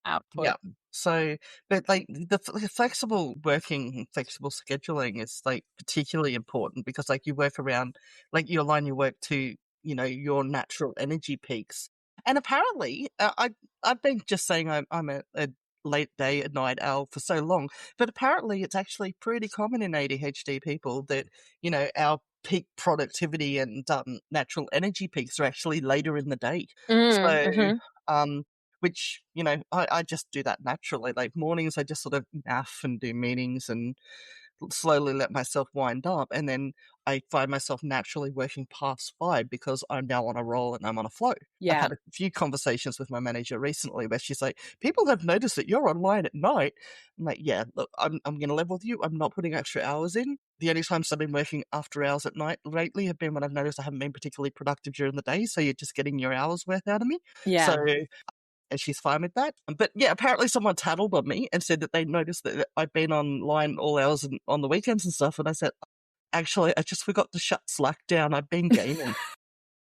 output.
Yeah. So, but like the flexible working, flexible scheduling is like particularly important because like you work around, like you align your work to, your natural energy peaks. And apparently, I've been just saying I'm a late day at night owl for so long, but apparently it's actually pretty common in ADHD people that, our peak productivity and natural energy peaks are actually later in the day. So, which, I just do that naturally. Like mornings, I just sort of naff and do meetings and slowly let myself wind up. And then I find myself naturally working past 5 because I'm now on a roll and I'm on a flow.
Yeah.
I've had a few conversations with my manager recently where she's like, people have noticed that you're online at night. I'm like, yeah, look, I'm going to level with you. I'm not putting extra hours in. The only times I've been working after hours at night lately have been when I've noticed I haven't been particularly productive during the day. So you're just getting your hours worth out of me.
Yeah.
So, and she's fine with that. But yeah, apparently someone tattled on me and said that they noticed that I've been online all hours and on the weekends and stuff. And I said, actually, I just forgot to shut Slack down. I've been gaming.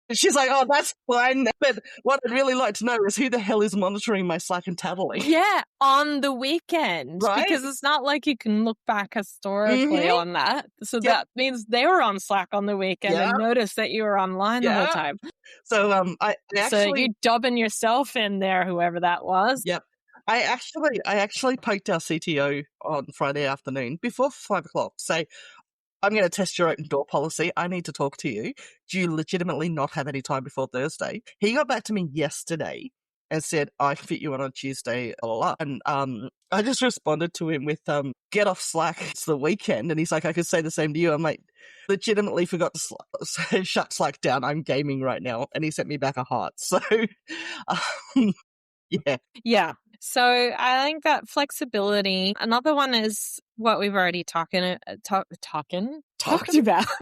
And she's like, oh, that's fine. But what I'd really like to know is who the hell is monitoring my Slack and tattling?
Yeah, on the weekend.
Right?
Because it's not like you can look back historically on that. So that means they were on Slack on the weekend and noticed that you were online the whole time.
So I actually...
So you dubbing yourself in there, whoever that was.
Yep. I actually poked our CTO on Friday afternoon before 5 o'clock. Say, I'm going to test your open door policy. I need to talk to you. Do you legitimately not have any time before Thursday? He got back to me yesterday and said, I fit you on Tuesday, blah, blah, blah. And I just responded to him with, get off Slack. It's the weekend. And he's like, I could say the same to you. I'm like, legitimately forgot to shut Slack down. I'm gaming right now. And he sent me back a heart. So, yeah.
Yeah. So I think that flexibility. Another one is what we've already talked about.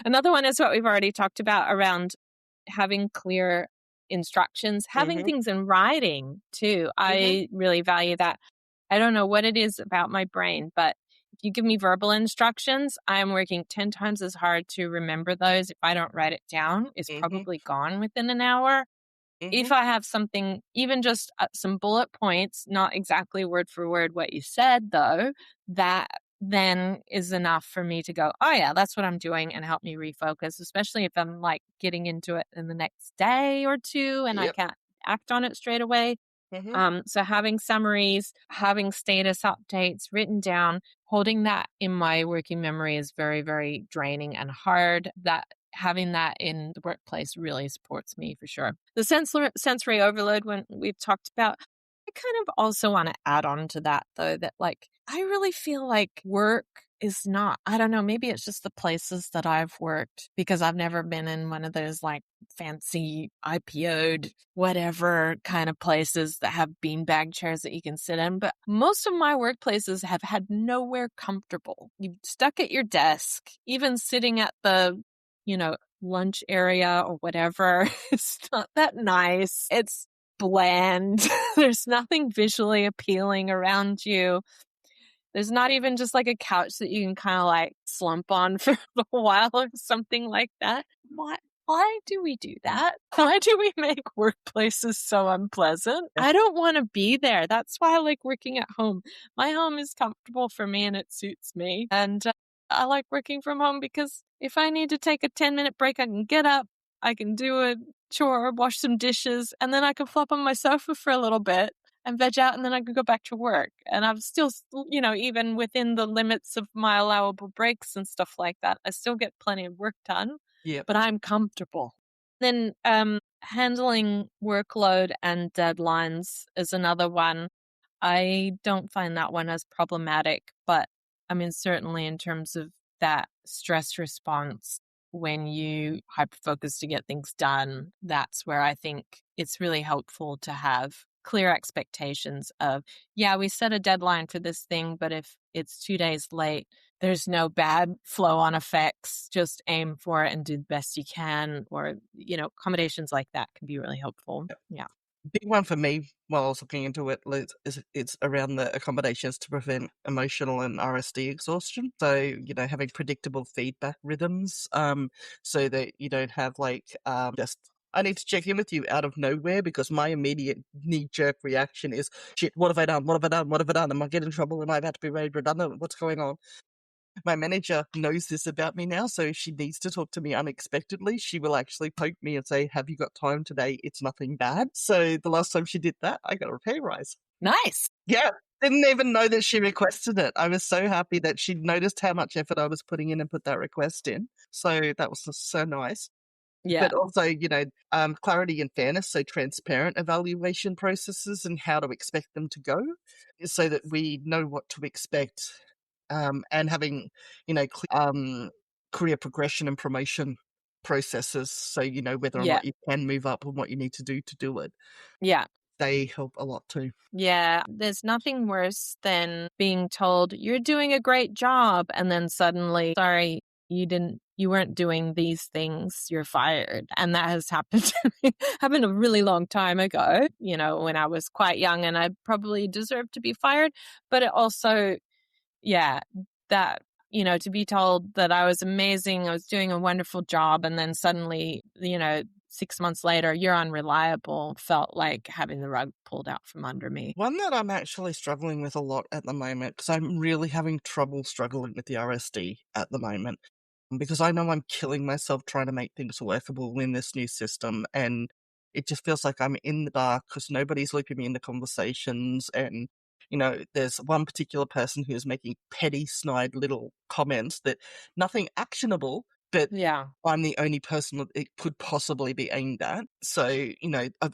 Another one is what we've already talked about around having clear instructions, having things in writing too. I really value that. I don't know what it is about my brain, but if you give me verbal instructions, I am working 10 times as hard to remember those. If I don't write it down, it's probably gone within an hour. If I have something, even just some bullet points, not exactly word for word what you said, though, that then is enough for me to go, oh, yeah, that's what I'm doing and help me refocus, especially if I'm like getting into it in the next day or two and I can't act on it straight away. So having summaries, having status updates written down, holding that in my working memory is very, very draining and hard. That having that in the workplace really supports me for sure. The sensory overload, when we've talked about, I kind of also want to add on to that though, that like, I really feel like work is not, I don't know, maybe it's just the places that I've worked because I've never been in one of those like fancy IPO'd whatever kind of places that have beanbag chairs that you can sit in. But most of my workplaces have had nowhere comfortable. You're stuck at your desk, even sitting at the lunch area or whatever. It's not that nice. It's bland. There's nothing visually appealing around you. There's not even just like a couch that you can kind of like slump on for a while or something like that. Why do we do that? Why do we make workplaces so unpleasant? I don't want to be there. That's why I like working at home. My home is comfortable for me and it suits me. And I like working from home because if I need to take a 10-minute break, I can get up, I can do a chore, wash some dishes, and then I can flop on my sofa for a little bit and veg out, and then I can go back to work. And I'm still, even within the limits of my allowable breaks and stuff like that, I still get plenty of work done, but I'm comfortable. Then handling workload and deadlines is another one. I don't find that one as problematic, but I mean, certainly in terms of that stress response, when you hyper focus to get things done, that's where I think it's really helpful to have clear expectations of, yeah, we set a deadline for this thing, but if it's 2 days late, there's no bad flow on effects. Just aim for it and do the best you can. Or, accommodations like that can be really helpful. Yeah.
Big one for me while I was looking into it is it's around the accommodations to prevent emotional and RSD exhaustion. So, having predictable feedback rhythms, so that you don't have just, I need to check in with you out of nowhere, because my immediate knee-jerk reaction is, shit, what have I done? What have I done? What have I done? Am I getting in trouble? Am I about to be made redundant? What's going on? My manager knows this about me now, so if she needs to talk to me unexpectedly, she will actually poke me and say, have you got time today? It's nothing bad. So the last time she did that, I got a pay rise.
Nice.
Yeah. Didn't even know that she requested it. I was so happy that she noticed how much effort I was putting in and put that request in. So that was just so nice.
Yeah.
But also, clarity and fairness, so transparent evaluation processes and how to expect them to go, so that we know what to expect, and having, career progression and promotion processes, so you know whether or
Yeah.
not you can move up and what you need to do it.
Yeah.
They help a lot too.
Yeah. There's nothing worse than being told you're doing a great job and then suddenly, sorry, you weren't doing these things, you're fired. And that has happened to me, happened a really long time ago, when I was quite young, and I probably deserved to be fired. But it also, yeah, that, to be told that I was amazing, I was doing a wonderful job, and then suddenly, 6 months later, you're unreliable, felt like having the rug pulled out from under me.
One that I'm actually struggling with a lot at the moment, because I'm really having trouble struggling with the RSD at the moment, because I know I'm killing myself trying to make things workable in this new system, and it just feels like I'm in the dark because nobody's looping me into conversations, and there's one particular person who's making petty, snide little comments that nothing actionable, but
Yeah.
I'm the only person that it could possibly be aimed at. So,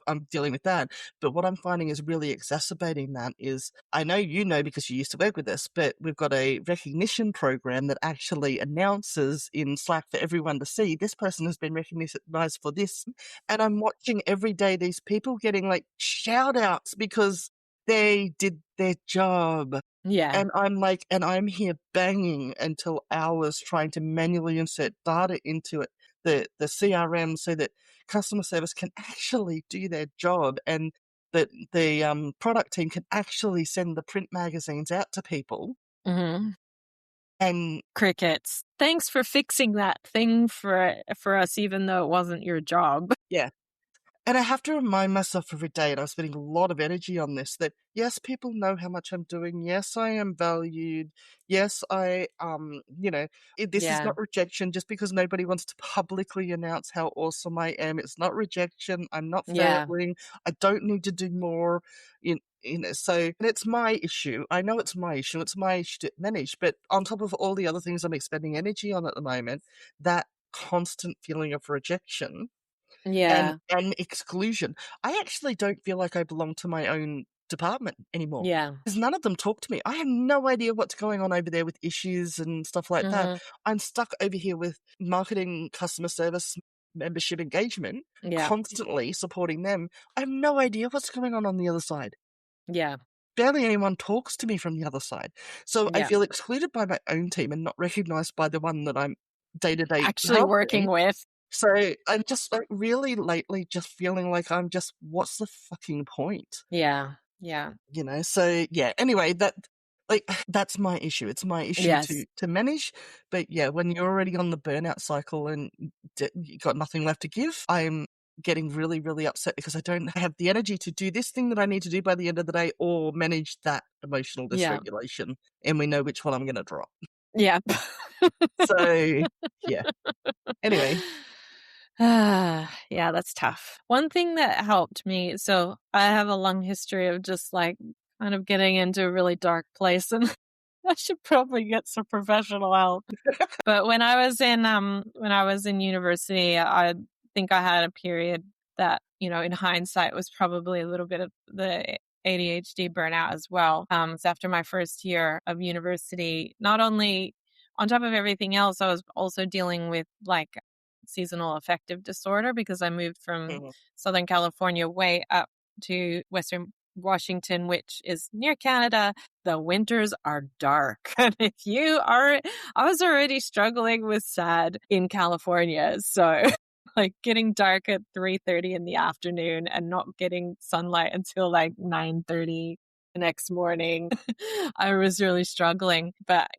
I'm dealing with that. But what I'm finding is really exacerbating that is, I know because you used to work with us, but we've got a recognition program that actually announces in Slack for everyone to see, this person has been recognized for this. And I'm watching every day these people getting shout outs because they did their job.
Yeah.
And I'm here banging until hours trying to manually insert data into it, the CRM, so that customer service can actually do their job, and that the product team can actually send the print magazines out to people.
Mm-hmm.
And
crickets. Thanks for fixing that thing for us, even though it wasn't your job.
yeah. And I have to remind myself every day, and I'm spending a lot of energy on this, that yes, people know how much I'm doing. Yes, I am valued. Yes, this is
Yeah.
not rejection just because nobody wants to publicly announce how awesome I am. It's not rejection. I'm not
Yeah.
failing. I don't need to do more. So, and it's my issue. I know it's my issue. It's my issue to manage. But on top of all the other things I'm expending energy on at the moment, that constant feeling of rejection
Yeah.
and exclusion. I actually don't feel like I belong to my own department anymore.
Yeah.
Because none of them talk to me. I have no idea what's going on over there with issues and stuff like that.
Mhm.
I'm stuck over here with marketing, customer service, membership engagement,
Yeah.
constantly supporting them. I have no idea what's going on the other side.
Yeah.
Barely anyone talks to me from the other side. So I
Yeah.
feel excluded by my own team and not recognized by the one that I'm day-to-day
Actually working
helping.
with.
So I'm just really lately just feeling like I'm just, what's the fucking point?
Yeah. Yeah.
So yeah, anyway, that's my issue. It's my issue
Yes.
to manage. But yeah, when you're already on the burnout cycle and you got nothing left to give, I'm getting really, really upset because I don't have the energy to do this thing that I need to do by the end of the day or manage that emotional
Yeah.
dysregulation. And we know which one I'm going to drop.
Yeah.
So yeah. Anyway.
Yeah, that's tough. One thing that helped me, so I have a long history of just kind of getting into a really dark place, and I should probably get some professional help. But when I was in university, I think I had a period that, in hindsight was probably a little bit of the ADHD burnout as well. So after my first year of university, not only on top of everything else, I was also dealing with like seasonal affective disorder because I moved from
Mhm.
Southern California way up to Western Washington, which is near Canada. The winters are dark. And if you are, I was already struggling with SAD in California. So like getting dark at 3:30 in the afternoon and not getting sunlight until like 9:30 the next morning. I was really struggling. But,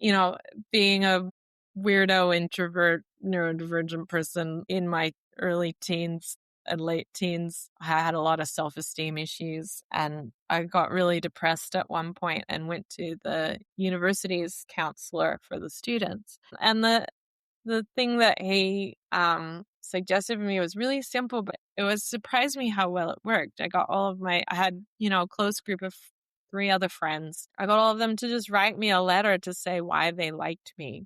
being a weirdo, introvert, neurodivergent person in my early teens and late teens, I had a lot of self-esteem issues, and I got really depressed at one point and went to the university's counselor for the students. And the thing that he suggested for me was really simple, but surprised me how well it worked. I had, a close group of 3 other friends. I got all of them to just write me a letter to say why they liked me.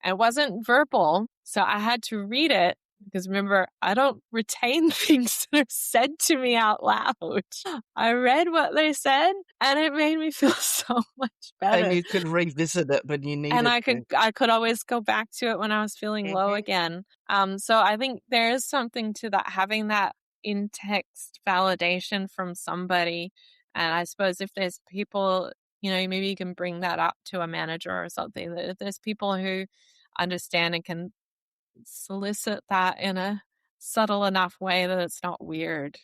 And it wasn't verbal, so I had to read it because remember, I don't retain things that are said to me out loud. I read what they said and it made me feel so much
And
better.
you could revisit it when you
And
needed to.
I could always go back to it when I was feeling low
Mhm.
again. So I think there is something to that, having that in-text validation from somebody. And I suppose if there's people, maybe you can bring that up to a manager or something, that if there's people who understand and can solicit that in a subtle enough way that it's not weird,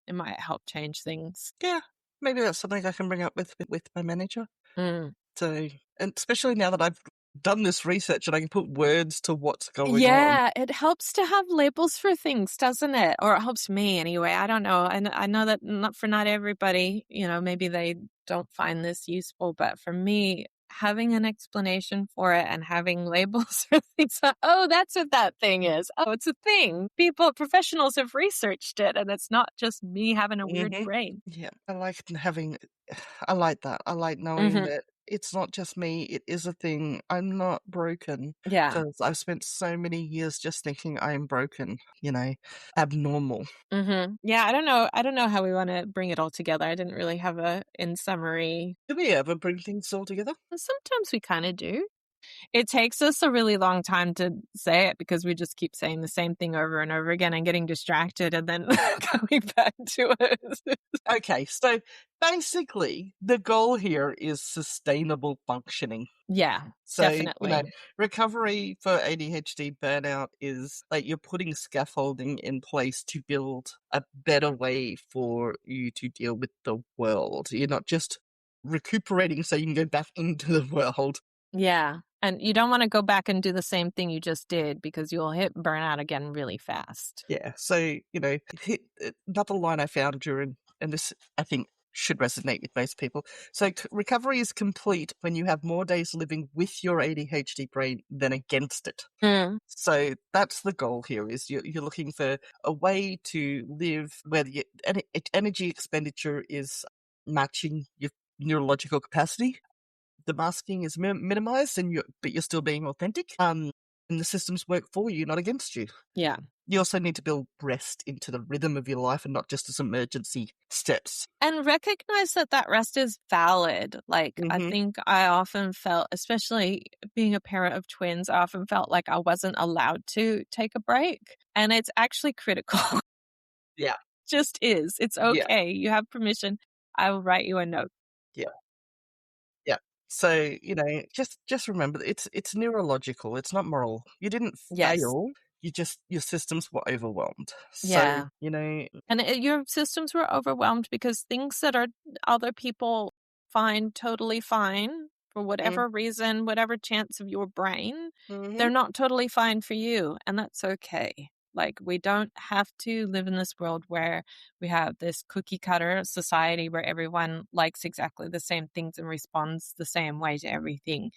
it might help change things.
Yeah, maybe that's something I can bring up with my manager.
Mm.
So, and especially now that I've done this research and I can put words to what's going on.
Yeah, it helps to have labels for things, doesn't it? Or it helps me anyway. I don't know. I know that not everybody, maybe they don't find this useful, but for me, having an explanation for it and having labels for things like, oh, that's what that thing is. Oh, it's a thing. Professionals have researched it, and it's not just me having a weird
Mhm.
brain.
Yeah, I like that. I like knowing
Hmm.
that it's not just me, it is a thing. I'm not broken
Yeah.
because I've spent so many years just thinking I am broken, abnormal.
Yeah, I don't know how we want to bring it all together. I didn't really have in summary.
Do we ever bring things all together?
Sometimes we kind of do. It takes us a really long time to say it because we just keep saying the same thing over and over again and getting distracted and then coming back to it.
Okay, so basically, the goal here is sustainable functioning.
Yeah,
So,
definitely.
recovery for ADHD burnout is like you're putting scaffolding in place to build a better way for you to deal with the world. You're not just recuperating so you can go back into the world.
Yeah. And you don't want to go back and do the same thing you just did because you'll hit burnout again really fast.
Yeah. So, another line I found and this I think should resonate with most people. So, recovery is complete when you have more days living with your ADHD brain than against it.
Mm.
So that's the goal here: is you're looking for a way to live where the energy expenditure is matching your neurological capacity. The masking is minimized, but you're still being authentic. And the systems work for you, not against you.
Yeah.
You also need to build rest into the rhythm of your life and not just as emergency steps.
And recognize that rest is valid. Like, I
Mm-hmm.
think I often felt, especially being a parent of twins, I often felt like I wasn't allowed to take a break. And it's actually critical.
Yeah.
Just is. It's
Yeah.
okay. You have permission. I will write you a note.
Yeah. Yeah. So, just remember that it's neurological, it's not moral. You didn't
Yes.
fail, your systems were overwhelmed. So,
Yeah. And your systems were overwhelmed because things that are other people find totally fine for whatever reason, whatever chance of your brain,
mm-hmm.
they're not totally fine for you. And that's okay. Like, we don't have to live in this world where we have this cookie cutter society where everyone likes exactly the same things and responds the same way to everything.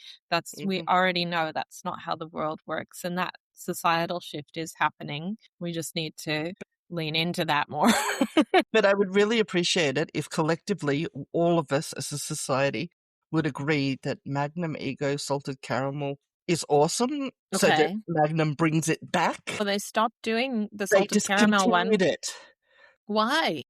We
Mm-hmm.
already know that's not how the world works. And that societal shift is happening. We just need to lean into that more.
But I would really appreciate it if collectively all of us as a society would agree that Magnum Ego Salted Caramel is awesome, so that
Okay.
Magnum brings it back.
Well, they stopped doing the
They
salted caramel one.
discontinued it
Why?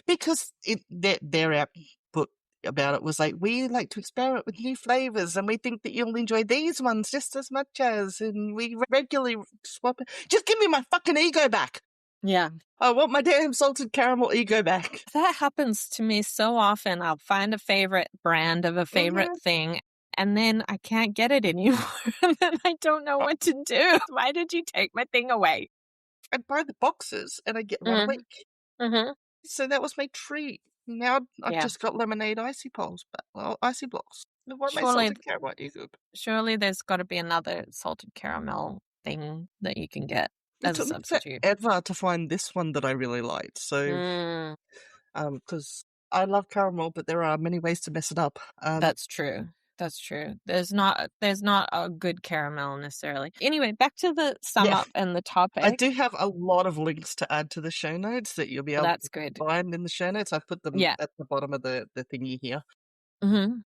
Because their output about it was like, we like to experiment with new flavors and we think that you'll enjoy these ones just as much as, and we regularly swap it. Just give me my fucking ego back.
Yeah.
I want my damn salted caramel ego back.
That happens to me so often. I'll find a favorite brand of a favorite thing, and then I can't get it anymore. And then I don't know what to do. Why did you take my thing away?
I buy the boxes and I get one a week.
Mm-hmm.
So that was my treat. Now I've
Yeah.
just got lemonade icy poles, icy blocks. I want my
Surely-
salted caramel ego.
Surely there's got to be another salted caramel thing that you can get as a
It took me
substitute.
forever to find this one that I really liked. So, because I love caramel, but there are many ways to mess it up.
That's true. That's true. There's not a good caramel necessarily. Anyway, back to the sum up and the topic.
I do have a lot of links to add to the show notes that you'll be able
That's
to
good.
find in the show notes. I've put them at the bottom of the thingy here.
Mm-hmm.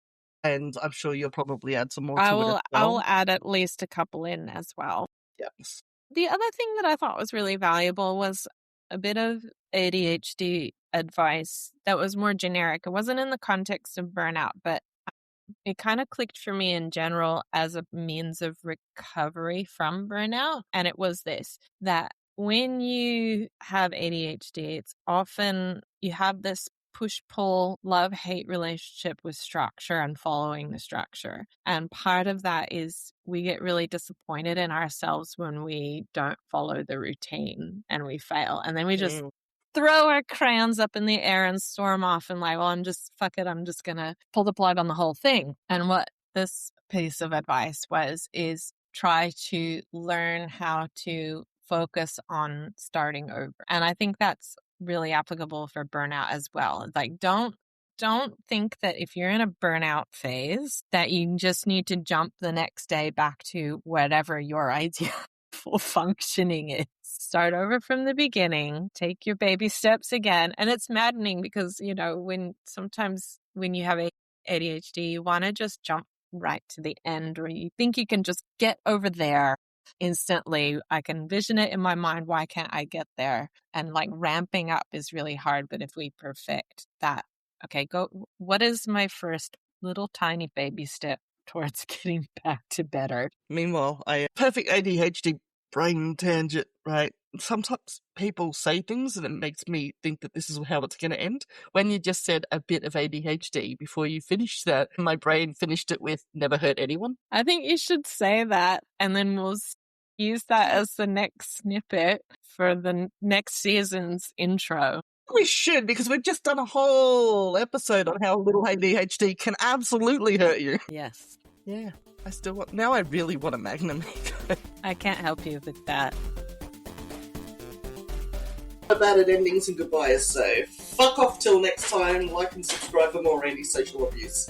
And I'm sure you'll probably add some more to it as well.
I'll add at least a couple in as well.
Yes.
The other thing that I thought was really valuable was a bit of ADHD advice that was more generic. It wasn't in the context of burnout, but it kind of clicked for me in general as a means of recovery from burnout. And it was this, that when you have ADHD, it's often you have this push-pull, love-hate relationship with structure and following the structure. And part of that is we get really disappointed in ourselves when we don't follow the routine and we fail. And then we just throw our crayons up in the air and storm off and like, well, I'm just going to pull the plug on the whole thing. And what this piece of advice is try to learn how to focus on starting over. And I think that's really applicable for burnout as well. Like, don't think that if you're in a burnout phase that you just need to jump the next day back to whatever your ideal functioning is. Start over from the beginning, take your baby steps again. And it's maddening because, sometimes when you have ADHD, you want to just jump right to the end, or you think you can just get over there instantly. I can envision it in my mind. Why can't I get there? And like ramping up is really hard. But if we perfect that, okay, what is my first little tiny baby step towards getting back to better?
Meanwhile, perfect ADHD brain tangent, right? Sometimes people say things and it makes me think that this is how it's going to end. When you just said a bit of ADHD before you finished that, my brain finished it with never hurt anyone.
I think you should say that and then we'll use that as the next snippet for the next season's intro.
We should, because we've just done a whole episode on how little ADHD can absolutely hurt you.
Yes.
Yeah, now I really want a Magnum.
I can't help you with that.
Bad at endings and goodbyes, so fuck off till next time. Like and subscribe for more anti-social abuse.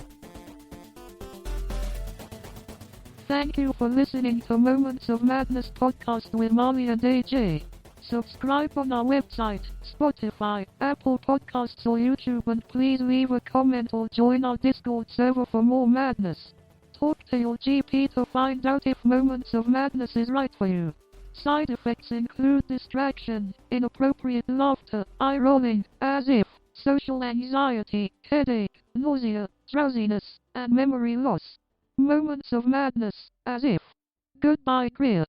Thank you for listening to Moments of Madness podcast with Molly and AJ. Subscribe on our website, Spotify, Apple Podcasts or YouTube, and please leave a comment or join our Discord server for more madness. Talk to your GP to find out if Moments of Madness is right for you. Side effects include distraction, inappropriate laughter, eye rolling, as if, social anxiety, headache, nausea, drowsiness, and memory loss. Moments of Madness, as if. Goodbye, Greer.